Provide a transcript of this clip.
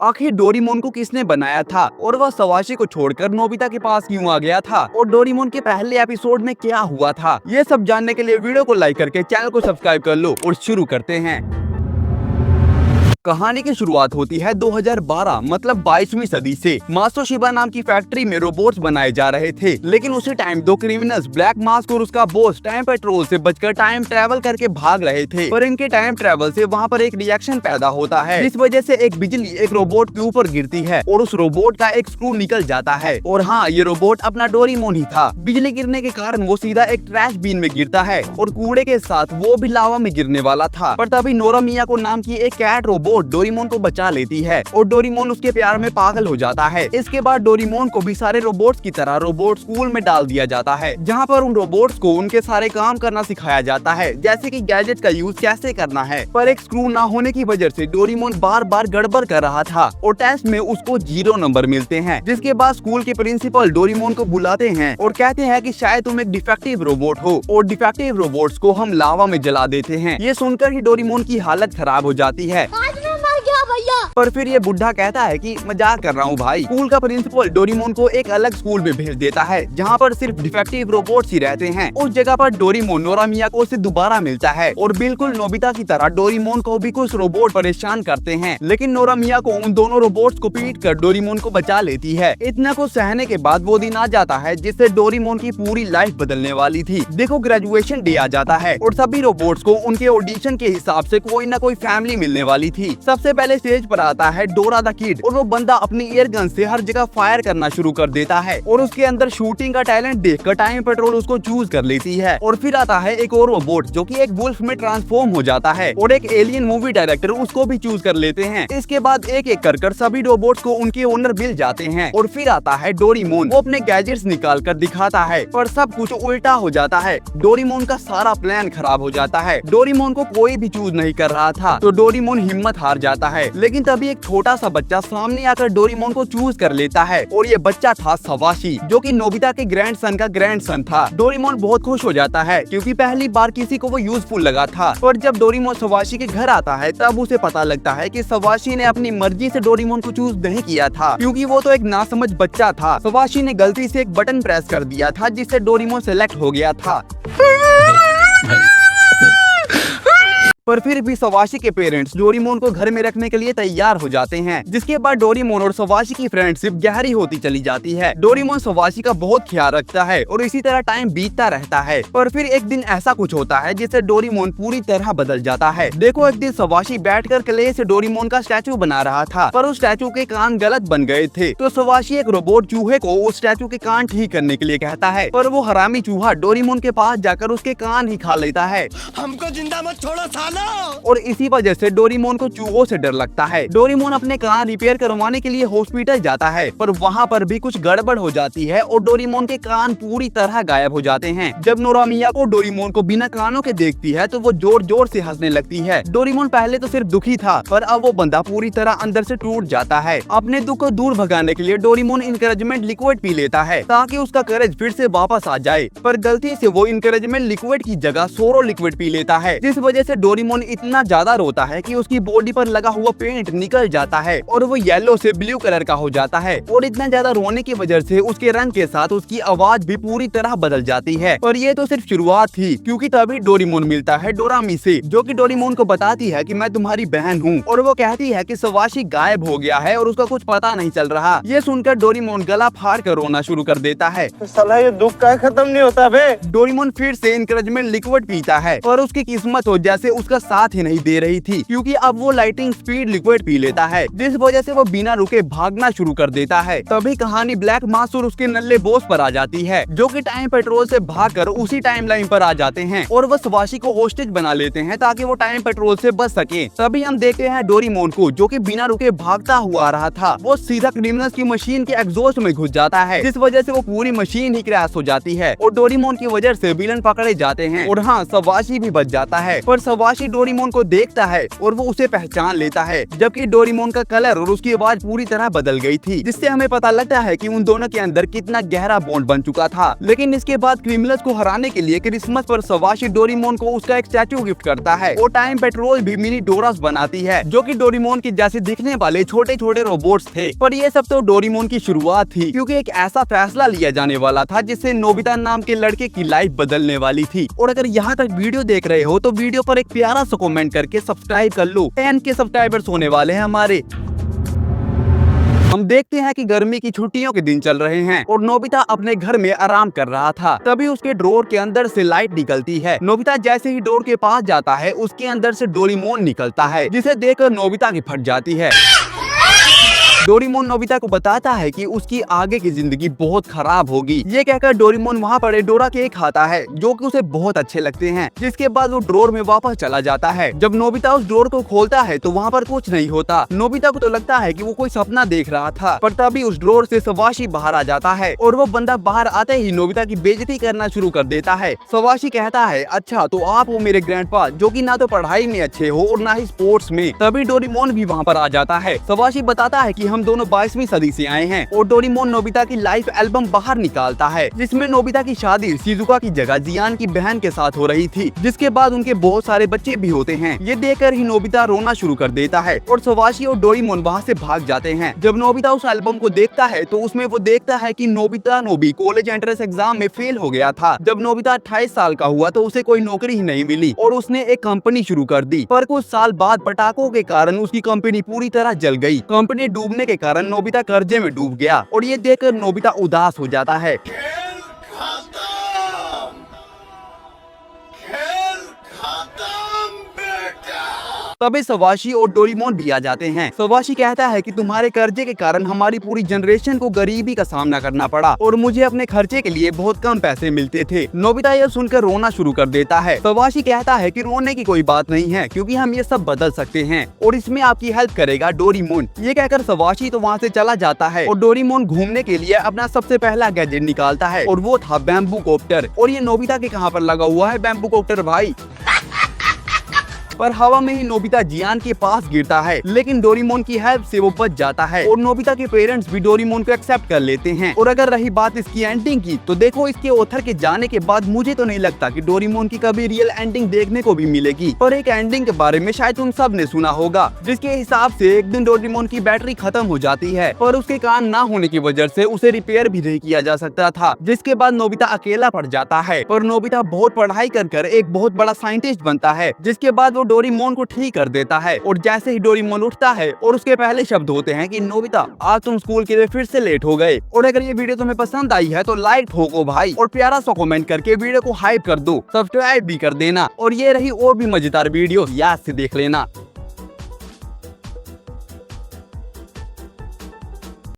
आखिर डोरेमोन को किसने बनाया था और वह सवाशी को छोड़कर नोबिता के पास क्यों आ गया था और डोरेमोन के पहले एपिसोड में क्या हुआ था, ये सब जानने के लिए वीडियो को लाइक करके चैनल को सब्सक्राइब कर लो और शुरू करते हैं। कहानी की शुरुआत होती है 2012 मतलब 22वीं सदी से। मात्सुशिबा नाम की फैक्ट्री में रोबोट्स बनाए जा रहे थे, लेकिन उसी टाइम दो क्रिमिनल्स ब्लैक मास्क और उसका बॉस टाइम पेट्रोल से बचकर टाइम ट्रैवल करके भाग रहे थे। पर इनके टाइम ट्रैवल से वहाँ पर एक रिएक्शन पैदा होता है, जिस वजह से एक बिजली एक रोबोट के ऊपर गिरती है और उस रोबोट का एक स्क्रू निकल जाता है। और हाँ, ये रोबोट अपना डोरेमोन ही था। बिजली गिरने के कारण वो सीधा एक ट्रैश बिन में गिरता है और कूड़े के साथ वो भी लावा में गिरने वाला था। पर तभी नोरा मियाको नाम की एक कैट रोबोट डोरेमोन को बचा लेती है और डोरेमोन उसके प्यार में पागल हो जाता है। इसके बाद डोरेमोन को भी सारे रोबोट्स की तरह रोबोट स्कूल में डाल दिया जाता है, जहाँ पर उन रोबोट्स को उनके सारे काम करना सिखाया जाता है, जैसे कि गैजेट का यूज कैसे करना है। पर एक स्क्रू ना होने की वजह से डोरेमोन बार बार गड़बड़ कर रहा था और टेस्ट में उसको 0 नंबर मिलते हैं। जिसके बाद स्कूल के प्रिंसिपल डोरेमोन को बुलाते हैं और कहते हैं कि शायद तुम एक डिफेक्टिव रोबोट हो और डिफेक्टिव रोबोट्स को हम लावा में जला देते हैं। ये सुनकर ही डोरेमोन की हालत खराब हो जाती है। पर फिर ये बुढ़ा कहता है कि मजाक कर रहा हूँ भाई। स्कूल का प्रिंसिपल डोरेमोन को एक अलग स्कूल में भेज देता है, जहाँ पर सिर्फ डिफेक्टिव रोबोट्स ही रहते हैं। उस जगह पर डोरेमोन नोरा मियाको से दोबारा मिलता है और बिल्कुल नोबिता की तरह डोरेमोन को भी कुछ रोबोट परेशान करते हैं, लेकिन नोरा मियाको उन दोनों रोबोट्स को पीट कर डोरेमोन को बचा लेती है। इतना कुछ सहने के बाद वो दिन आ जाता है जिससे डोरेमोन की पूरी लाइफ बदलने वाली थी। देखो, ग्रेजुएशन डे आ जाता है और सभी रोबोट्स को उनके ऑडिशन के हिसाब से कोई ना कोई फैमिली मिलने वाली थी। सबसे पहले स्टेज पर आता है डोरा द किड और वो बंदा अपनी एयर गन से हर जगह फायर करना शुरू कर देता है और उसके अंदर शूटिंग का टैलेंट देखकर टाइम पेट्रोल उसको चूज कर लेती है। और फिर आता है एक और रोबोट जो कि एक वुल्फ में ट्रांसफॉर्म हो जाता है और एक एलियन मूवी डायरेक्टर उसको भी चूज कर लेते हैं। इसके बाद एक एक कर सभी रोबोट्स को उनके ओनर मिल जाते हैं और फिर आता है डोरेमोन। वो अपने गैजेट्स निकाल कर दिखाता है पर सब कुछ उल्टा हो जाता है। डोरेमोन का सारा प्लान खराब हो जाता है। डोरेमोन को कोई भी चूज नहीं कर रहा था तो डोरेमोन हिम्मत हार जाता है, लेकिन तभी एक छोटा सा बच्चा सामने आकर डोरेमोन को चूज कर लेता है और ये बच्चा था सवाशी, जो कि नोबिता के ग्रैंडसन का ग्रैंडसन था। डोरेमोन बहुत खुश हो जाता है क्योंकि पहली बार किसी को वो यूजफुल लगा था। और जब डोरेमोन सवाशी के घर आता है तब उसे पता लगता है कि सवाशी ने अपनी मर्जी से डोरेमोन को चूज नहीं किया था, क्योंकि वो तो एक नासमझ बच्चा था। सवाशी ने गलती से एक बटन प्रेस कर दिया था जिससे डोरेमोन सेलेक्ट हो गया था। पर फिर भी सवाशी के पेरेंट्स डोरेमोन को घर में रखने के लिए तैयार हो जाते हैं, जिसके बाद डोरेमोन और सवाशी की फ्रेंडशिप गहरी होती चली जाती है। डोरेमोन सवाशी का बहुत ख्याल रखता है और इसी तरह टाइम बीतता रहता है। पर फिर एक दिन ऐसा कुछ होता है जिससे डोरेमोन पूरी तरह बदल जाता है। देखो, एक दिन सवाशी बैठकर क्ले से डोरेमोन का स्टैचू बना रहा था, पर उस स्टैचू के कान गलत बन गए थे। तो सवाशी एक रोबोट चूहे को उस स्टैचू के कान ठीक करने के लिए कहता है, पर वो हरामी चूहा डोरेमोन के पास जाकर उसके कान ही खा लेता है। हमको जिंदा मत छोड़ो सालो। और इसी वजह से डोरेमोन को चूहों से डर लगता है। डोरेमोन अपने कान रिपेयर करवाने के लिए हॉस्पिटल जाता है, पर वहाँ पर भी कुछ गड़बड़ हो जाती है और डोरेमोन के कान पूरी तरह गायब हो जाते हैं। जब नोरा मियाको डोरेमोन को बिना कानों के देखती है तो वो जोर जोर से हंसने लगती है। डोरेमोन पहले तो सिर्फ दुखी था, पर अब वो बंदा पूरी तरह अंदर से टूट जाता है। अपने दुख को दूर भगाने के लिए डोरेमोन इनकरेजमेंट लिक्विड पी लेता है ताकि उसका करेज फिर से वापस आ जाए, पर गलती से वो इनकरेजमेंट लिक्विड की जगह सोरो लिक्विड पी लेता है, जिस वजह से डोरेमोन इतना ज्यादा रोता है कि उसकी बॉडी पर लगा हुआ पेंट निकल जाता है और वो येलो से ब्लू कलर का हो जाता है। और इतना ज्यादा रोने की वजह से उसके रंग के साथ उसकी आवाज भी पूरी तरह बदल जाती है। और ये तो सिर्फ शुरुआत थी, क्योंकि तभी डोरेमोन मिलता है डोरामी से, जो कि डोरेमोन को बताती है कि मैं तुम्हारी बहन हूँ, और वो कहती है कि सवाशी गायब हो गया है और उसका कुछ पता नहीं चल रहा। ये सुनकर डोरेमोन गला फाड़ कर रोना शुरू कर देता है। साला ये दुख का खत्म नहीं होता बे। डोरेमोन फिर से इनकरेजमेंट लिक्विड पीता है, पर उसकी किस्मत हो जैसे उसका साथ ही नहीं दे रही थी, क्योंकि अब वो लाइटिंग स्पीड लिक्विड पी लेता है, जिस वजह से वो बिना रुके भागना शुरू कर देता है। तभी कहानी ब्लैक मास्क और उसके नल्ले बॉस पर आ जाती है, जो कि टाइम पेट्रोल से भागकर उसी टाइम लाइन पर आ जाते हैं और वो सवाशी को होस्टेज बना लेते हैं ताकि वो टाइम पेट्रोल से बच सके। तभी हम देखते हैं डोरेमोन को, जो कि बिना रुके भागता हुआ आ रहा था। वो सीधा क्रिमिनल्स की मशीन के एग्जॉस्ट में घुस जाता है, जिस वजह से वो पूरी मशीन ही क्रैश हो जाती है और डोरेमोन की वजह से विलन पकड़े जाते हैं। और हाँ, सवाशी भी बच जाता है, पर सवाशी सवाशी डोरेमोन को देखता है और वो उसे पहचान लेता है, जबकि डोरेमोन का कलर और उसकी आवाज पूरी तरह बदल गई थी, जिससे हमें पता लगता है कि उन दोनों के अंदर कितना गहरा बॉन्ड बन चुका था। लेकिन इसके बाद क्रिमिनल्स को हराने के लिए क्रिसमस पर सवाशी डोरेमोन को उसका एक स्टैचू गिफ्ट करता है और टाइम पेट्रोल भी मिनी डोरास बनाती है, जो कि डोरेमोन के जैसे दिखने वाले छोटे छोटे रोबोट्स थे। पर ये सब तो डोरेमोन की शुरुआत थी, क्योंकि एक ऐसा फैसला लिया जाने वाला था जिससे नोबिता नाम के लड़के की लाइफ बदलने वाली थी। और अगर यहाँ तक वीडियो देख रहे हो तो वीडियो पर एक प्यारा सा कमेंट करके सब्सक्राइब कर लो। 10 के सब्सक्राइबर्स होने वाले हैं हमारे। हम देखते हैं कि गर्मी की छुट्टियों के दिन चल रहे हैं और नोबिता अपने घर में आराम कर रहा था। तभी उसके ड्रॉर के अंदर से लाइट निकलती है। नोबिता जैसे ही डोर के पास जाता है, उसके अंदर से डोरेमोन निकलता है, जिसे देखकर नोबिता की फट जाती है। डोरेमोन नोबिता को बताता है कि उसकी आगे की जिंदगी बहुत खराब होगी। ये कहकर डोरेमोन वहाँ पड़े डोरा केक खाता है, जो कि उसे बहुत अच्छे लगते हैं। जिसके बाद वो ड्रॉर में वापस चला जाता है। जब नोबिता उस ड्रॉर को खोलता है तो वहाँ पर कुछ नहीं होता। नोबिता को तो लगता है कि वो कोई सपना देख रहा था, पर तभी उस ड्रॉर से सवाशी बाहर आ जाता है और वो बंदा बाहर आते ही नोबिता की बेइज्जती करना शुरू कर देता है। सवाशी कहता है, अच्छा तो आप हो मेरे ग्रैंडपा, जो कि ना तो पढ़ाई में अच्छे हो और ना ही स्पोर्ट्स में। तभी डोरेमोन भी वहाँ पर आ जाता है। सवाशी बताता है कि हम दोनों 22वीं सदी से आए हैं और डोरेमोन नोबिता की लाइफ एल्बम बाहर निकालता है, जिसमें नोबिता की शादी शिजुका की जगह जियान की बहन के साथ हो रही थी, जिसके बाद उनके बहुत सारे बच्चे भी होते हैं। ये देखकर ही नोबिता रोना शुरू कर देता है और सवाशी और डोरेमोन वहाँ से भाग जाते हैं। जब नोबिता उस एल्बम को देखता है तो उसमें वो देखता है कि नोबिता कॉलेज एंट्रेंस एग्जाम में फेल हो गया था। जब नोबिता 28 साल का हुआ तो उसे कोई नौकरी ही नहीं मिली और उसने एक कंपनी शुरू कर दी। पर कुछ साल बाद पटाखों के कारण उसकी कंपनी पूरी तरह जल गई। कंपनी डूबने के कारण नोबिता कर्जे में डूब गया और ये देखकर नोबिता उदास हो जाता है। तभी सवाशी और डोरेमोन भी आ जाते हैं। सवाशी कहता है कि तुम्हारे कर्जे के कारण हमारी पूरी जनरेशन को गरीबी का सामना करना पड़ा और मुझे अपने खर्चे के लिए बहुत कम पैसे मिलते थे। नोबिता यह सुनकर रोना शुरू कर देता है। सवाशी कहता है कि रोने की कोई बात नहीं है, क्योंकि हम ये सब बदल सकते हैं और इसमें आपकी हेल्प करेगा डोरेमोन। ये कहकर सवाशी तो वहाँ से चला जाता है और डोरेमोन घूमने के लिए अपना सबसे पहला गैजेट निकालता है और वो था बैम्बू कॉप्टर। और ये नोबिता के कहाँ पर लगा हुआ है बैम्बू कॉप्टर भाई। पर हवा में ही नोबिता जियान के पास गिरता है, लेकिन डोरेमोन की हेल्प से वो बच जाता है और नोबिता के पेरेंट्स भी डोरेमोन को एक्सेप्ट कर लेते हैं। और अगर रही बात इसकी एंडिंग की, तो देखो इसके ऑथर के जाने के बाद मुझे तो नहीं लगता कि डोरेमोन की कभी रियल एंडिंग देखने को भी मिलेगी। पर एक एंडिंग के बारे में शायद तुम सब ने सुना होगा, जिसके हिसाब से एक दिन डोरेमोन की बैटरी खत्म हो जाती है, पर उसके कान ना होने की वजह से उसे रिपेयर भी नहीं किया जा सकता था। जिसके बाद नोबिता अकेला पड़ जाता है, पर नोबिता बहुत पढ़ाई कर एक बहुत बड़ा साइंटिस्ट बनता है। जिसके बाद वो डोरेमोन को ठीक कर देता है और जैसे ही डोरेमोन उठता है और उसके पहले शब्द होते हैं कि नोबिता आज तुम स्कूल के लिए फिर से लेट हो गए। और अगर ये वीडियो तुम्हें पसंद आई है तो लाइक ठोको भाई और प्यारा सा कमेंट करके वीडियो को हाइप कर दो, सब्सक्राइब भी कर देना और ये रही और भी मजेदार वीडियो याद से देख लेना।